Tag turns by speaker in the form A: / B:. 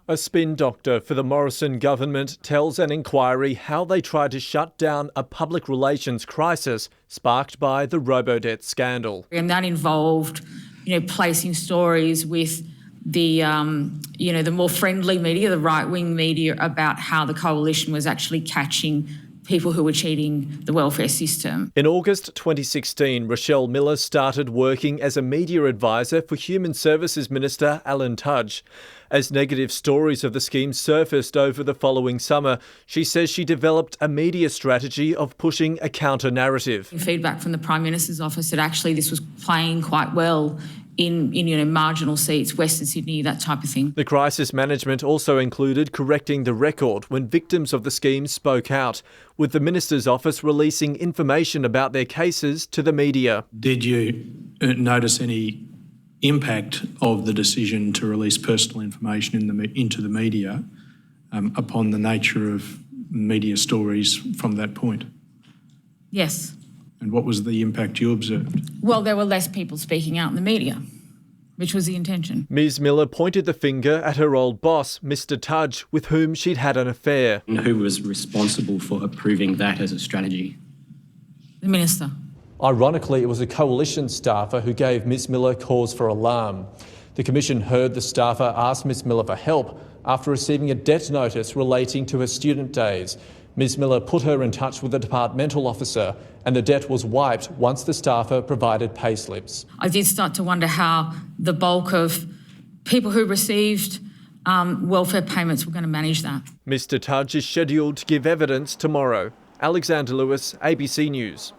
A: A spin doctor for the Morrison government tells an inquiry how they tried to shut down a public relations crisis sparked by the Robodebt scandal.
B: And that involved, placing stories with the more friendly media, the right-wing media, about how the coalition was actually catching people who were cheating the welfare system.
A: In August 2016, Rochelle Miller started working as a media advisor for Human Services Minister Alan Tudge. As negative stories of the scheme surfaced over the following summer, she says she developed a media strategy of pushing a counter-narrative.
B: Feedback from the Prime Minister's office that actually this was playing quite well in marginal seats, Western Sydney, that type of thing.
A: The crisis management also included correcting the record when victims of the scheme spoke out, with the Minister's office releasing information about their cases to the media.
C: Did you notice any impact of the decision to release personal information into the media upon the nature of media stories from that point?
B: Yes.
C: And what was the impact you observed?
B: Well, there were less people speaking out in the media, which was the intention.
A: Ms Miller pointed the finger at her old boss, Mr Tudge, with whom she'd had an affair.
D: And who was responsible for approving that as a strategy?
B: The Minister.
A: Ironically, it was a coalition staffer who gave Ms Miller cause for alarm. The Commission heard the staffer ask Ms Miller for help after receiving a debt notice relating to her student days. Ms Miller put her in touch with the departmental officer and the debt was wiped once the staffer provided payslips.
B: I did start to wonder how the bulk of people who received welfare payments were going to manage that.
A: Mr Tudge is scheduled to give evidence tomorrow. Alexander Lewis, ABC News.